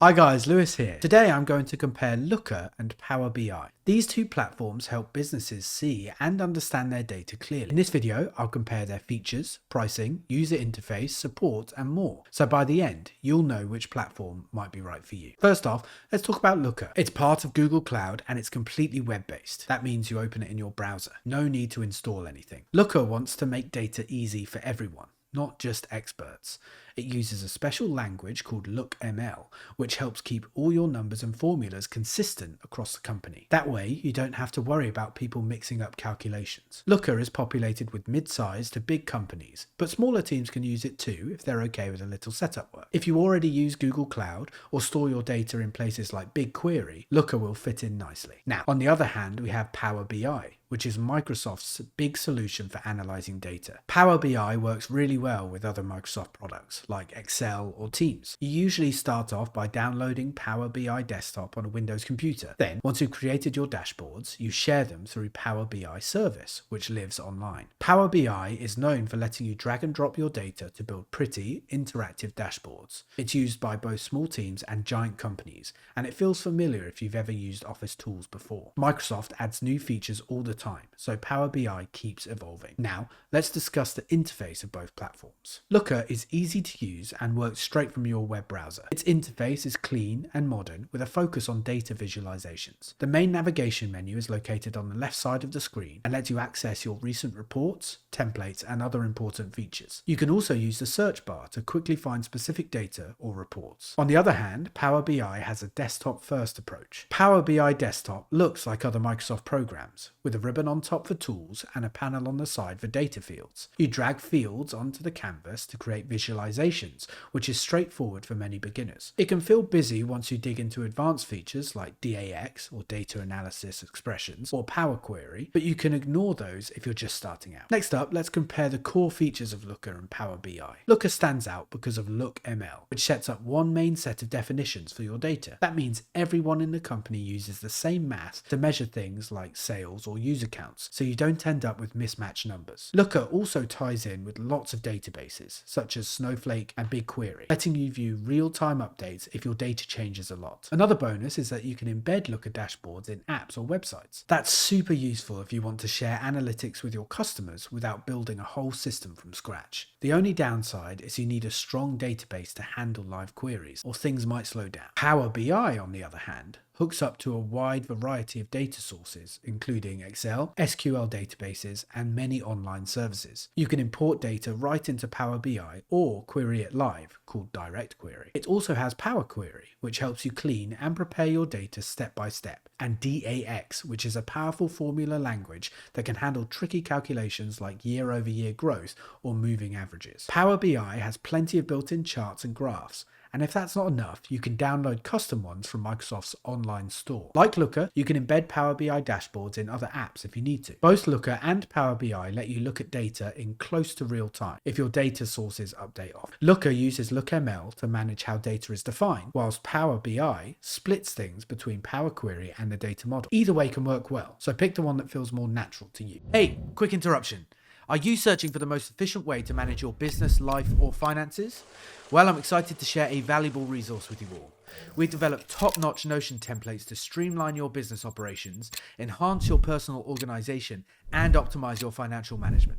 Hi guys, Lewis here. Today I'm going to compare Looker and Power BI. These two platforms help businesses see and understand their data clearly. In this video, I'll compare their features, pricing, user interface, support, and more. So by the end, you'll know which platform might be right for you. First off, let's talk about Looker. It's part of Google Cloud and it's completely web-based. That means you open it in your browser. No need to install anything. Looker wants to make data easy for everyone, not just experts. It uses a special language called LookML, which helps keep all your numbers and formulas consistent across the company. That way, you don't have to worry about people mixing up calculations. Looker is populated with mid-sized to big companies, but smaller teams can use it too if they're okay with a little setup work. If you already use Google Cloud or store your data in places like BigQuery, Looker will fit in nicely. Now, on the other hand, we have Power BI, which is Microsoft's big solution for analyzing data. Power BI works really well with other Microsoft products like Excel or Teams. You usually start off by downloading Power BI Desktop on a Windows computer. Then, once you've created your dashboards, you share them through Power BI Service, which lives online. Power BI is known for letting you drag and drop your data to build pretty, interactive dashboards. It's used by both small teams and giant companies, and it feels familiar if you've ever used Office tools before. Microsoft adds new features all the time, so Power BI keeps evolving. Now, let's discuss the interface of both platforms. Looker is easy to use and works straight from your web browser. Its interface is clean and modern with a focus on data visualizations. The main navigation menu is located on the left side of the screen and lets you access your recent reports, templates, and other important features. You can also use the search bar to quickly find specific data or reports. On the other hand, Power BI has a desktop-first approach. Power BI Desktop looks like other Microsoft programs, with a ribbon on top for tools and a panel on the side for data fields. You drag fields onto the canvas to create visualizations, which is straightforward for many beginners. It can feel busy once you dig into advanced features like DAX or data analysis expressions or Power Query, but you can ignore those if you're just starting out. Next up, let's compare the core features of Looker and Power BI. Looker stands out because of LookML, which sets up one main set of definitions for your data. That means everyone in the company uses the same math to measure things like sales or user counts, so you don't end up with mismatched numbers. Looker also ties in with lots of databases, such as Snowflake and BigQuery, letting you view real-time updates if your data changes a lot. Another bonus is that you can embed Looker dashboards in apps or websites. That's super useful if you want to share analytics with your customers without building a whole system from scratch. The only downside is you need a strong database to handle live queries, or things might slow down. Power BI, on the other hand, hooks up to a wide variety of data sources, including Excel, SQL databases, and many online services. You can import data right into Power BI or query it live, called Direct Query. It also has Power Query, which helps you clean and prepare your data step by step, and DAX, which is a powerful formula language that can handle tricky calculations like year-over-year growth or moving averages. Power BI has plenty of built-in charts and graphs, and if that's not enough, you can download custom ones from Microsoft's online store. Like Looker, you can embed Power BI dashboards in other apps if you need to. Both Looker and Power BI let you look at data in close to real time if your data sources update often. Looker uses LookML to manage how data is defined, whilst Power BI splits things between Power Query and the data model. Either way can work well, so pick the one that feels more natural to you. Hey, quick interruption. Are you searching for the most efficient way to manage your business, life, or finances? Well, I'm excited to share a valuable resource with you all. We've developed top-notch Notion templates to streamline your business operations, enhance your personal organization, and optimize your financial management.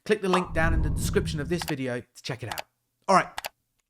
Click the link down in the description of this video to check it out. All right,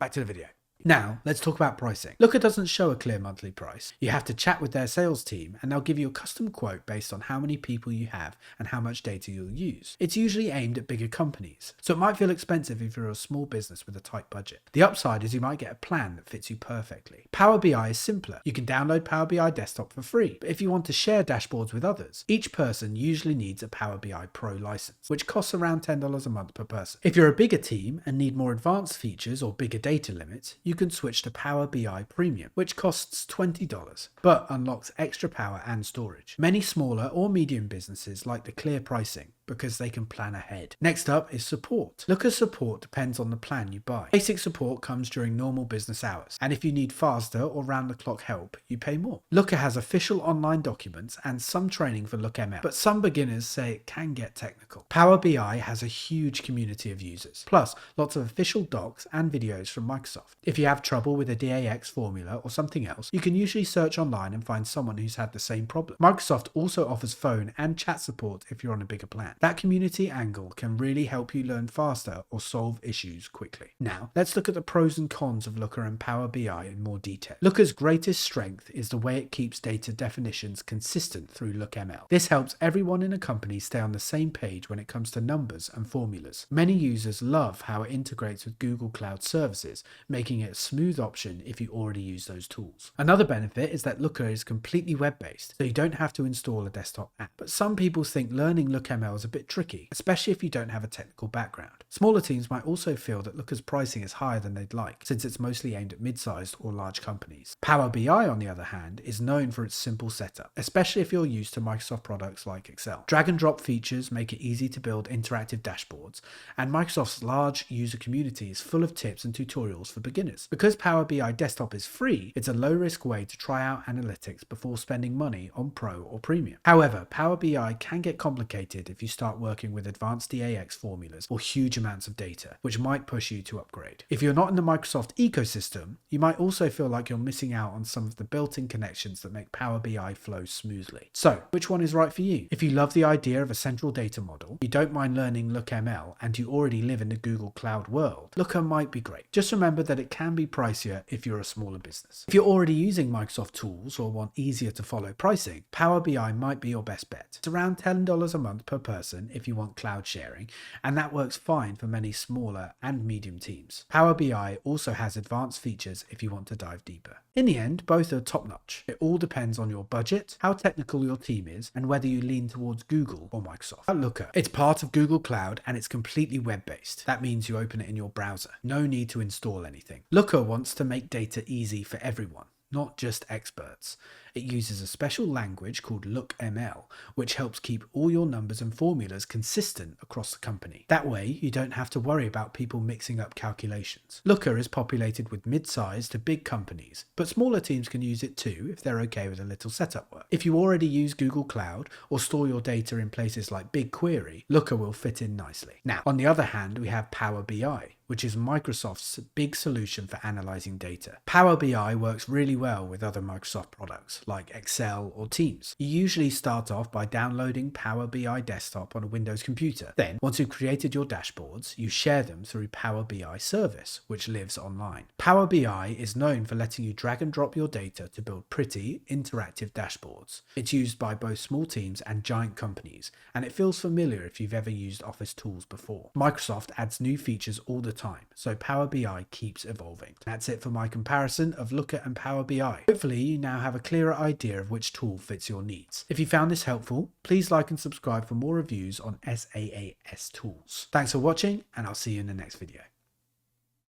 back to the video. Now, let's talk about pricing. Looker doesn't show a clear monthly price. You have to chat with their sales team and they'll give you a custom quote based on how many people you have and how much data you'll use. It's usually aimed at bigger companies, so it might feel expensive if you're a small business with a tight budget. The upside is you might get a plan that fits you perfectly. Power BI is simpler. You can download Power BI Desktop for free, but if you want to share dashboards with others, each person usually needs a Power BI Pro license, which costs around $10 a month per person. If you're a bigger team and need more advanced features or bigger data limits, you can switch to Power BI Premium, which costs $20, but unlocks extra power and storage. Many smaller or medium businesses like the clear pricing because they can plan ahead. Next up is support. Looker's support depends on the plan you buy. Basic support comes during normal business hours, and if you need faster or round-the-clock help, you pay more. Looker has official online documents and some training for LookML, but some beginners say it can get technical. Power BI has a huge community of users, plus lots of official docs and videos from Microsoft. If you you have trouble with a DAX formula or something else, you can usually search online and find someone who's had the same problem. Microsoft also offers phone and chat support if you're on a bigger plan. That community angle can really help you learn faster or solve issues quickly. Now, let's look at the pros and cons of Looker and Power BI in more detail. Looker's greatest strength is the way it keeps data definitions consistent through LookML. This helps everyone in a company stay on the same page when it comes to numbers and formulas. Many users love how it integrates with Google Cloud services, making it a smooth option if you already use those tools. Another benefit is that Looker is completely web-based, so you don't have to install a desktop app. But some people think learning LookML is a bit tricky, especially if you don't have a technical background. Smaller teams might also feel that Looker's pricing is higher than they'd like, since it's mostly aimed at mid-sized or large companies. Power BI, on the other hand, is known for its simple setup, especially if you're used to Microsoft products like Excel. Drag and drop features make it easy to build interactive dashboards, and Microsoft's large user community is full of tips and tutorials for beginners. Because Power BI Desktop is free, it's a low-risk way to try out analytics before spending money on Pro or Premium. However, Power BI can get complicated if you start working with advanced DAX formulas or huge amounts of data, which might push you to upgrade. If you're not in the Microsoft ecosystem, you might also feel like you're missing out on some of the built-in connections that make Power BI flow smoothly. So, which one is right for you? If you love the idea of a central data model, you don't mind learning LookML, and you already live in the Google Cloud world, Looker might be great. Just remember that it can be pricier if you're a smaller business. If you're already using Microsoft tools or want easier to follow pricing, Power BI might be your best bet. It's around $10 a month per person if you want cloud sharing, and that works fine for many smaller and medium teams. Power BI also has advanced features if you want to dive deeper. In the end, both are top-notch. It all depends on your budget, how technical your team is, and whether you lean towards Google or Microsoft. At Looker, it's part of Google Cloud and it's completely web-based. That means you open it in your browser. No need to install anything. Looker wants to make data easy for everyone, not just experts. It uses a special language called LookML, which helps keep all your numbers and formulas consistent across the company. That way, you don't have to worry about people mixing up calculations. Looker is populated with mid-sized to big companies, but smaller teams can use it too if they're okay with a little setup work. If you already use Google Cloud or store your data in places like BigQuery, Looker will fit in nicely. Now, on the other hand, we have Power BI, which is Microsoft's big solution for analyzing data. Power BI works really well with other Microsoft products like Excel or Teams. You usually start off by downloading Power BI Desktop on a Windows computer. Then, once you've created your dashboards, you share them through Power BI Service, which lives online. Power BI is known for letting you drag and drop your data to build pretty, interactive dashboards. It's used by both small teams and giant companies, and it feels familiar if you've ever used Office tools before. Microsoft adds new features all the time, so Power BI keeps evolving. That's it for my comparison of Looker and Power BI. Hopefully you now have a clearer idea of which tool fits your needs. If you found this helpful, please like and subscribe for more reviews on SaaS tools. Thanks for watching, and I'll see you in the next video.